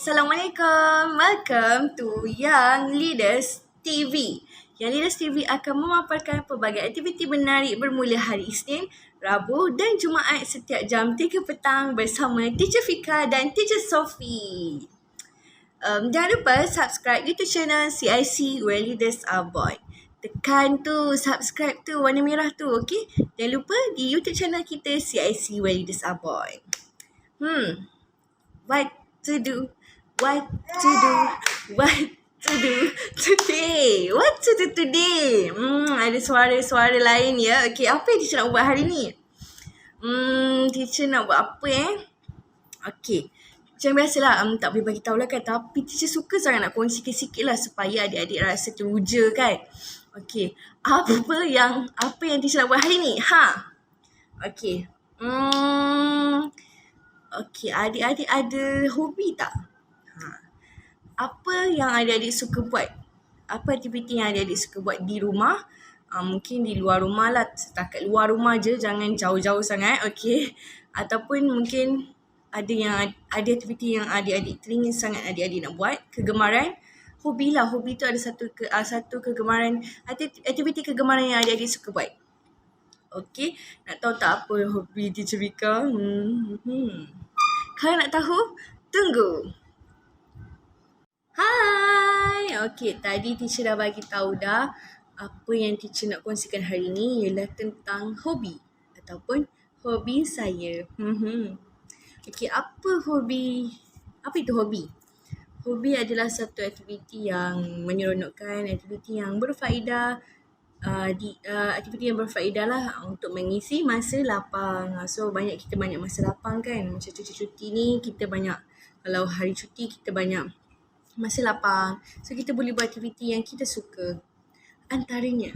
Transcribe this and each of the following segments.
Assalamualaikum. Welcome to Young Leaders TV. Young Leaders TV akan memaparkan pelbagai aktiviti menarik bermula hari Isnin, Rabu dan Jumaat setiap jam 3 petang bersama Teacher Fika dan Teacher Sophie. Jangan lupa subscribe YouTube channel CIC Where Leaders Are Born. Tekan tu subscribe tu warna merah tu, okey? Jangan lupa di YouTube channel kita CIC Where Leaders Are Born. What to do today? What to do today? Ada suara-suara lain ya. Okay, apa yang teacher nak buat hari ni? Teacher nak buat apa Okay, macam biasalah, tak boleh bagi tahu lah kan. Tapi teacher suka sangat nak kongsikan sikit lah supaya adik-adik rasa teruja kan. Okay, apa yang teacher nak buat hari ni? Okay. Okay, adik-adik ada hobi tak? Apa yang adik-adik suka buat? Apa aktiviti yang adik-adik suka buat di rumah? Mungkin di luar rumah lah, setakat luar rumah je, jangan jauh-jauh sangat, okay? Ataupun mungkin ada aktiviti yang adik-adik teringin sangat adik-adik nak buat, kegemaran. Hobi lah, hobi tu ada satu kegemaran, aktiviti kegemaran yang adik-adik suka buat. Okay, nak tahu tak apa hobi Teacher Vika? Kalau nak tahu, tunggu. Hai. Okay, tadi teacher dah bagi tahu dah apa yang teacher nak kongsikan hari ni ialah tentang hobi ataupun hobi saya. Okay, apa itu hobi? Hobi adalah satu aktiviti yang menyeronokkan, aktiviti yang berfaedah, aktiviti yang berfaedah lah untuk mengisi masa lapang. So kita banyak masa lapang kan. Macam cuti-cuti ni kita banyak, kalau hari cuti kita banyak masa lapang. So kita boleh buat aktiviti yang kita suka. Antaranya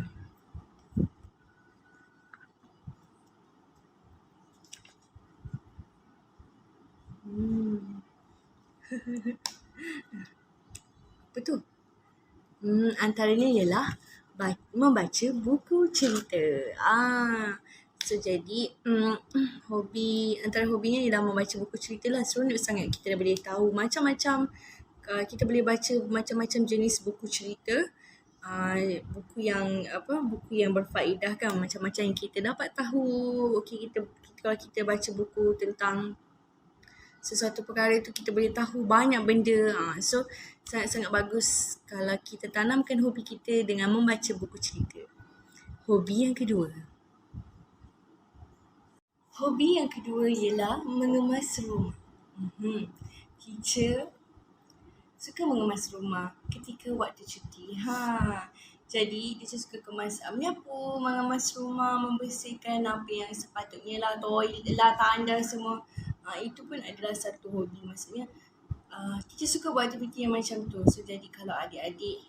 apa tu? Antaranya ialah membaca buku cerita. So jadi antara hobinya ialah membaca buku cerita lah. Seronok sangat, kita dah boleh tahu macam-macam. Kita boleh baca macam-macam jenis buku cerita. Buku yang berfaedah kan, macam-macam yang kita dapat tahu. Okay, kalau kita baca buku tentang sesuatu perkara tu, kita boleh tahu banyak benda. So sangat-sangat bagus kalau kita tanamkan hobi kita dengan membaca buku cerita. Hobi yang kedua ialah mengemas rumah. Teacher suka mengemas rumah ketika waktu cuti. Jadi teacher suka menyapu, mengemas rumah, membersihkan apa yang sepatutnya lah, toilet lah, tandas semua. Itu pun adalah satu hobi. Maksudnya teacher suka buat aktiviti yang macam tu. So jadi kalau adik-adik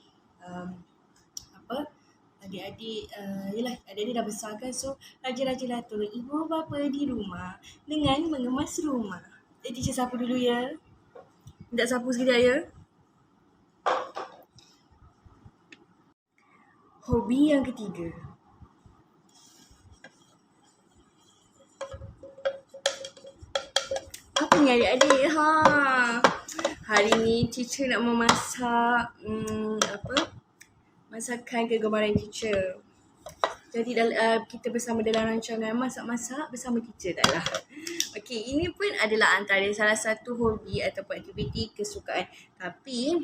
adik-adik dah besar kan, so rajin-rajinlah tolong ibu bapa di rumah dengan mengemas rumah. Teacher sapu dulu ya. Minta sapu sekejap ya. Hobi yang ketiga. Apa ni adik-adik? Hari ni teacher nak memasak masakan kegemaran teacher. Jadi kita bersama dalam rancangan masak-masak bersama teacher dah lah. Okay, ini pun adalah antara salah satu hobi ataupun aktiviti kesukaan. Tapi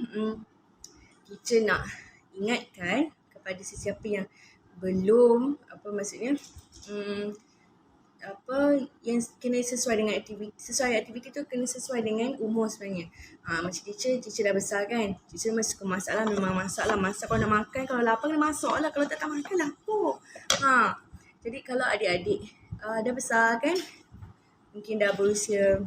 teacher nak ingatkan kepada sesiapa yang belum, yang kena sesuai dengan aktiviti tu kena sesuai dengan umur sebenarnya. Macam teacher dah besar kan. Teacher masih suka masak lah, memang masak lah. Masak kalau nak makan, kalau lapar kena masak lah. Kalau tak makan lapar. Jadi kalau adik-adik dah besar kan, mungkin dah berusia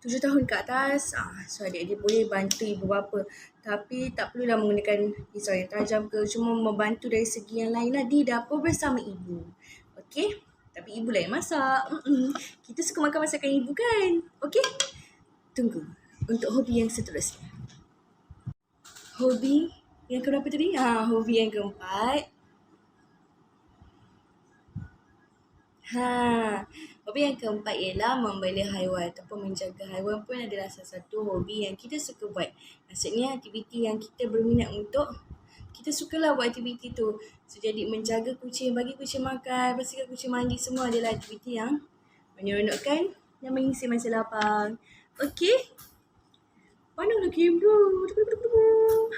7 tahun ke atas, so adik-adik boleh bantu ibu bapa. Tapi tak perlulah menggunakan pisau yang tajam ke, cuma membantu dari segi yang lain lah di dapur bersama ibu. Okay? Tapi ibu lah yang masak. Kita suka makan masakan ibu kan? Okay? Tunggu untuk hobi yang seterusnya. Hobi yang keberapa tadi? Hobi yang keempat. Hobi yang keempat ialah membela haiwan ataupun menjaga haiwan pun adalah salah satu hobi yang kita suka buat. Maksudnya aktiviti yang kita berminat untuk, kita sukalah buat aktiviti tu. So, jadi menjaga kucing, bagi kucing makan, bersihkan kucing mandi, semua adalah aktiviti yang menyeronokkan dan mengisi masa lapang. Okey? Mana lagi?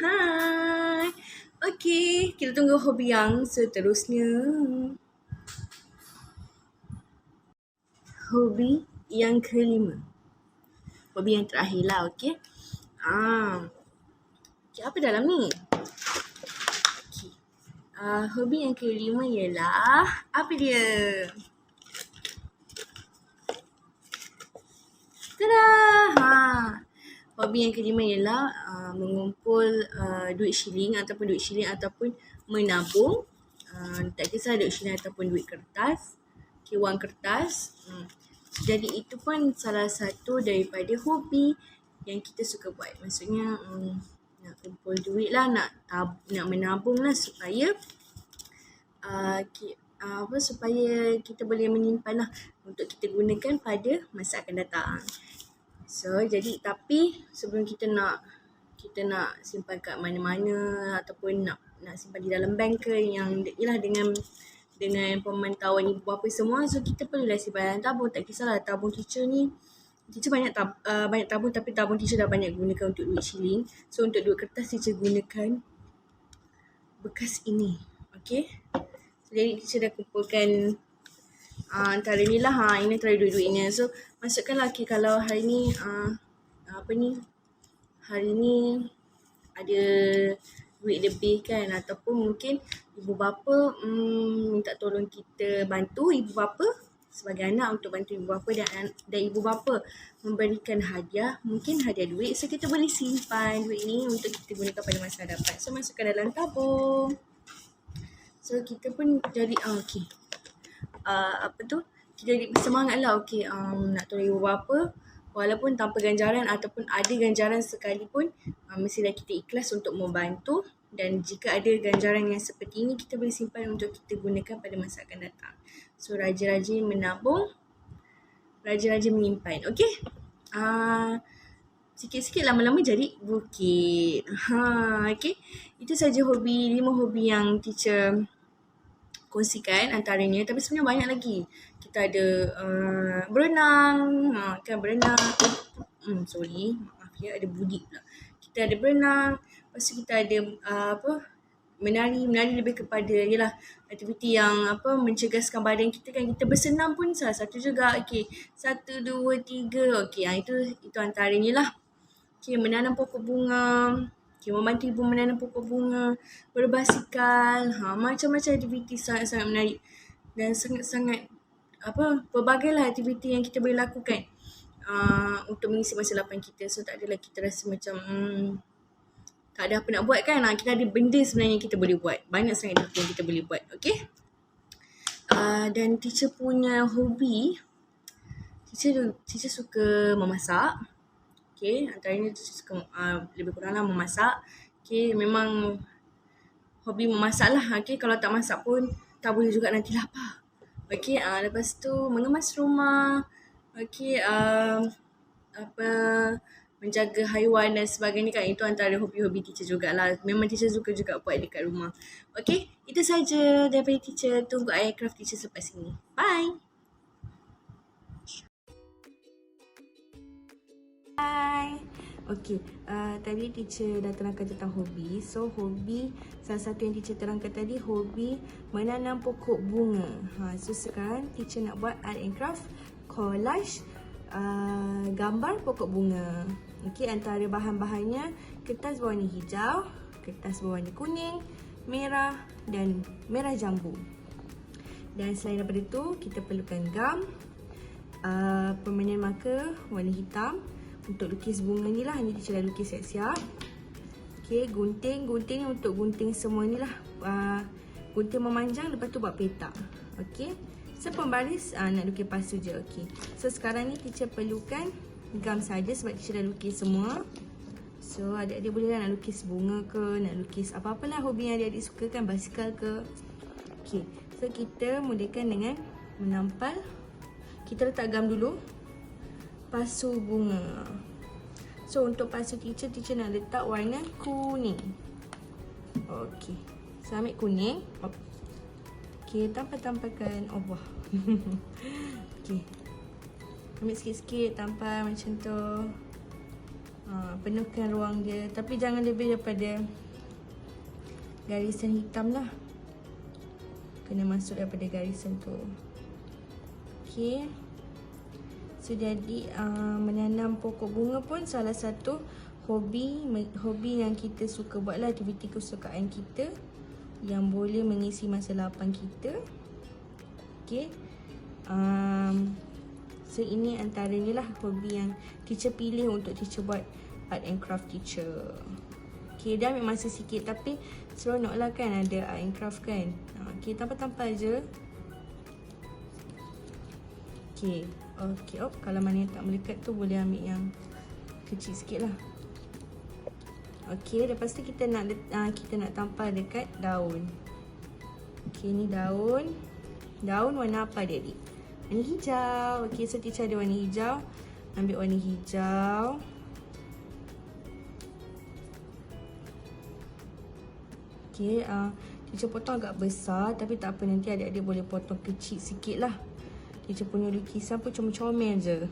Hai. Okey, kita tunggu hobi yang seterusnya. Hobi yang kelima. Hobi yang terakhir lah, okey? Okay, apa dalam ni? Okay. Hobi yang kelima ialah, apa dia? Tada! Hobi yang kelima ialah mengumpul duit shilling ataupun menabung. Tak kisah duit shilling ataupun duit kertas. Okay, wang kertas. Jadi itu pun salah satu daripada hobi yang kita suka buat. Maksudnya nak kumpul duit lah, nak menabung lah supaya supaya kita boleh menyimpan lah untuk kita gunakan pada masa akan datang. So, jadi tapi sebelum kita nak simpan kat mana-mana ataupun nak simpan di dalam bank ke, yang ialah dengan pemantauan ibu bapa semua, so kita perlulah simpan tabung. Tak kisahlah tabung teacher ni, teacher banyak tabung, tapi tabung teacher dah banyak gunakan untuk duit shilling. So untuk duit kertas teacher gunakan bekas ini. Okay, so, jadi teacher dah kumpulkan antara ni lah, ini antara duit-duitnya. So masukkanlah, okay, kalau hari ni hari ni ada duit lebih kan, ataupun mungkin ibu bapa minta tolong kita bantu ibu bapa sebagai anak, untuk bantu ibu bapa, dan ibu bapa memberikan hadiah, mungkin hadiah duit. So kita boleh simpan duit ni untuk kita gunakan pada masa hadapan. So masukkan dalam tabung. So kita pun jadi kita jadi bersemangat lah, nak tolong ibu bapa. Walaupun tanpa ganjaran ataupun ada ganjaran sekalipun, mestilah kita ikhlas untuk membantu. Dan jika ada ganjaran yang seperti ini, kita boleh simpan untuk kita gunakan pada masa akan datang. So rajin-rajin menabung, rajin-rajin menyimpan. Okay? Sikit-sikit lama-lama jadi bukit. Okay? Itu saja 5 hobi yang teacher kongsikan antaranya. Tapi sebenarnya banyak lagi. Kita ada berenang, berenang. Maaf ya, ada budi pula. Kita ada berenang, lepas tu kita ada menari lebih kepada ialah aktiviti yang mencegaskan badan kita kan. Kita bersenam pun salah satu juga. Okey, 1 2 3. Okey, itu antaranya lah. Okey, menanam pokok bunga. Okay, membantu ibu menanam pokok bunga, berbasikal, macam-macam aktiviti sangat-sangat menarik dan sangat-sangat pelbagailah aktiviti yang kita boleh lakukan untuk mengisi masa lapang kita. So tak adalah kita rasa macam tak ada apa nak buat kan. Kita ada benda sebenarnya yang kita boleh buat. Banyak sangat aktiviti yang kita boleh buat. Okay. Dan teacher punya hobi, teacher suka memasak. Okay, antaranya suka lebih kurang lah memasak. Okay, memang hobi memasak lah. Okay, kalau tak masak pun tak boleh juga nanti lapar. Okay, lepas tu mengemas rumah. Okay, menjaga haiwan dan sebagainya kan. Itu antara hobi-hobi teacher jugalah. Memang teacher suka juga buat dekat rumah. Okay, itu saja daripada teacher. Tunggu aircraft teacher selepas ini. Bye. Hai. Okay, tadi teacher dah terangkan tentang hobi. So hobi, salah satu yang teacher terangkan tadi, hobi menanam pokok bunga. So sekarang teacher nak buat art and craft, collage, gambar pokok bunga. Okay, antara bahan-bahannya kertas berwarna hijau, kertas berwarna kuning, merah dan merah jambu. Dan selain daripada itu, kita perlukan gam, permainan marker warna hitam. Untuk lukis bunga ni lah, ni teacher dah lukis siap-siap. Okay, gunting ni untuk gunting semua ni lah. Gunting memanjang, lepas tu buat petak. Okay, so pembaris nak lukis pasu je. Okay, so sekarang ni teacher perlukan gam saja sebab teacher dah lukis semua. So adik-adik boleh lah nak lukis bunga ke, nak lukis apa-apalah hobi yang adik-adik suka kan, basikal ke. Okay, so kita mulakan dengan Menampal. Kita letak gam dulu. Pasu bunga. So untuk pasu teacher nak letak warna kuning. Okey. So ambil kuning. Okey, tampal-tampalkan Allah. Okey. Ambil sikit-sikit tampal macam tu. Penuhkan ruang dia. Tapi jangan lebih daripada garisan hitam lah. Kena masuk daripada garisan tu. Okey. So jadi menanam pokok bunga pun salah satu hobi yang kita suka buat lah, aktiviti kesukaan kita yang boleh mengisi masa lapang kita. Okey. So ini antaranya lah hobi yang teacher pilih untuk teacher buat art and craft teacher. Okey, dah ambil masa sikit tapi seronok lah kan ada art and craft kan. Okey, tampal-tampal je. Okey. Okey, kalau mana yang tak melekat tu boleh ambil yang kecil sikit lah. Okey, lepas tu kita nak tampal dekat daun. Okey, ni daun. Daun warna apa dia, Adik? Warna hijau. Okey, so teacher ada warna hijau. Ambil warna hijau. Okey, teacher potong agak besar tapi tak apa, nanti adik-adik boleh potong kecil sikit lah. Teacher punya lukisan pun comel-comel je.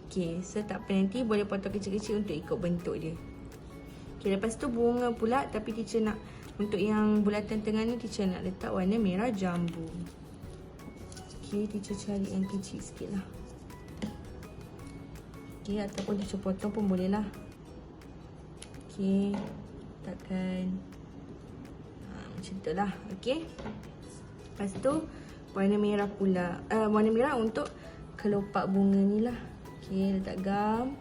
Okay, so tak apa, nanti boleh potong kecil-kecil untuk ikut bentuk dia. Okay, lepas tu bunga pula, tapi teacher nak, untuk yang bulatan tengah ni teacher nak letak warna merah jambu. Okay, teacher cari yang kecil sikit lah. Okay, ataupun teacher potong pun boleh lah. Okay, takkan macam tu lah. Okay, lepas tu warna merah pula. Warna merah untuk kelopak bunga ni lah. Okay, letak gam.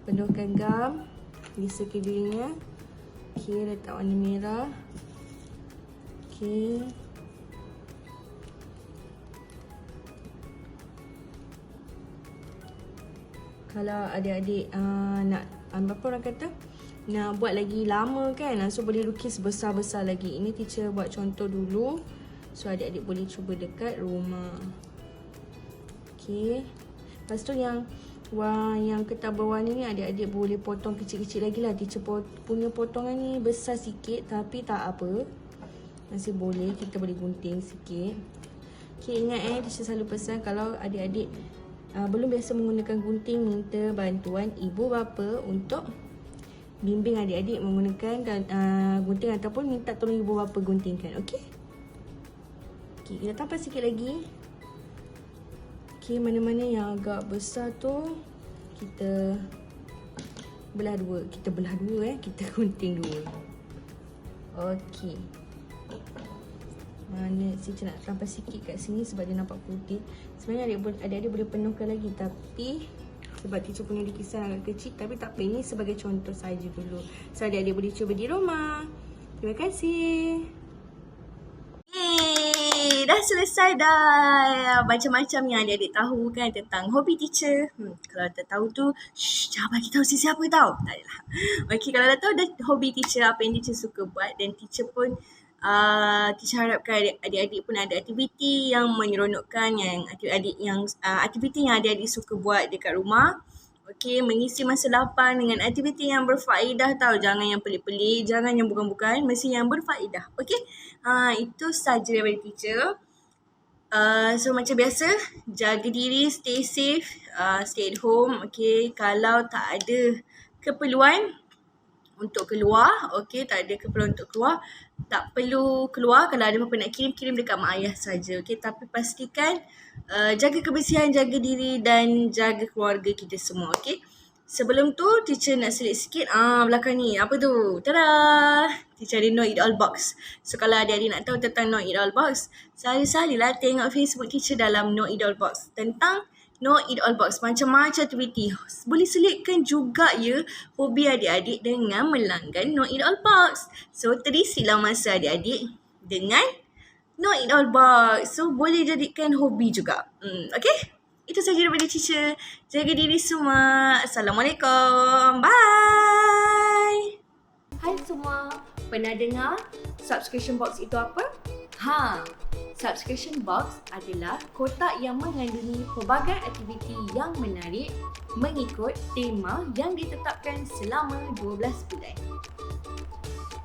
Penuhkan gam di sekelilingnya. Okay, letak warna merah. Okay. Kalau adik-adik nak, apa orang kata, nak buat lagi lama kan, so boleh lukis besar-besar lagi. Ini teacher buat contoh dulu. So adik-adik boleh cuba dekat rumah. Okay. Lepas tu yang kertas berwarna ni adik-adik boleh potong kecil-kecil lagi lah. Teacher punya potongan ni besar sikit tapi tak apa. Masih boleh, kita boleh gunting sikit. Okay, ingat teacher selalu pesan kalau adik-adik belum biasa menggunakan gunting, minta bantuan ibu bapa untuk bimbing adik-adik menggunakan gunting ataupun minta tolong ibu bapa guntingkan. Okay. Okay, kita tambah sikit lagi. Okay, mana-mana yang agak besar tu kita belah dua. Kita gunting dua. Okay. Mana saya nak tambah sikit kat sini sebab dia nampak putih. Sebenarnya adik-adik boleh penuhkan lagi tapi sebab teacher punya lukisan agak kecil, tapi tak apa, ini sebagai contoh saja dulu. So adik-adik boleh cuba di rumah. Terima kasih. Dah selesai dah. Macam-macam yang adik-adik tahu kan tentang hobi teacher. Kalau tak tahu tu, jangan bagi tahu siapa tahu. Tak adalah. Okey, kalau dah tahu dah hobi teacher, apa yang teacher suka buat, dan teacher pun teacher harapkan adik-adik pun ada aktiviti yang menyeronokkan, aktiviti yang adik-adik suka buat dekat rumah. Okey, mengisi masa lapang dengan aktiviti yang berfaedah tau. Jangan yang pelik-pelik, jangan yang bukan-bukan, mesti yang berfaedah. Okey, itu sahaja daripada teacher. So macam biasa, jaga diri, stay safe, stay at home. Okey, kalau tak ada keperluan untuk keluar, okey, tak ada keperluan untuk keluar, tak perlu keluar. Kalau ada apa-apa nak kirim dekat mak ayah saja. Okey, tapi pastikan jaga kebersihan, jaga diri dan jaga keluarga kita semua. Okey. Sebelum tu teacher nak selit sikit belakang ni. Apa tu? Tada! Teacher ada Know It All Box. So kalau adik-adik nak tahu tentang Know It All Box, sehari-harilah tengok Facebook teacher dalam Know It All Box. Tentang Know It All Box, macam-macam aktiviti. Boleh selitkan juga ya hobi adik-adik dengan melanggan Know It All Box. So terisilah masa adik-adik dengan Know It All Box. So boleh jadikan hobi juga. Okay? Itu sahaja daripada teacher. Jaga diri semua. Assalamualaikum. Bye. Hai semua. Pernah dengar subscription box itu apa? Subscription box adalah kotak yang mengandungi pelbagai aktiviti yang menarik mengikut tema yang ditetapkan selama 12 bulan.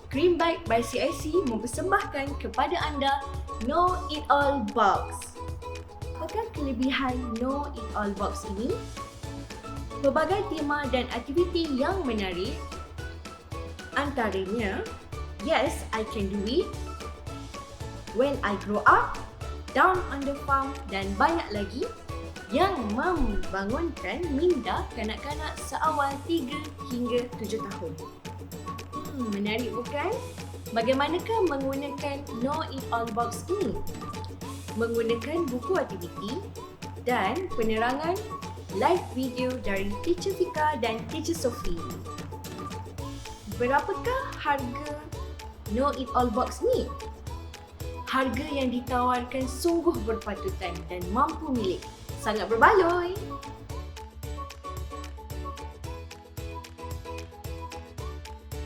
Cream Bite by CIC mempersembahkan kepada anda Know It All Box. Apakah kelebihan Know It All Box ini? Pelbagai tema dan aktiviti yang menarik, antaranya Yes, I Can Do It, When I Grow Up, Down on the Farm dan banyak lagi yang membangunkan minda kanak-kanak seawal 3 hingga 7 tahun. Menarik bukan? Bagaimanakah menggunakan Know It All Box ini? Menggunakan buku aktiviti dan penerangan live video dari Teacher Fika dan Teacher Sophie. Berapakah harga Know It All Box ni? Harga yang ditawarkan sungguh berpatutan dan mampu milik. Sangat berbaloi!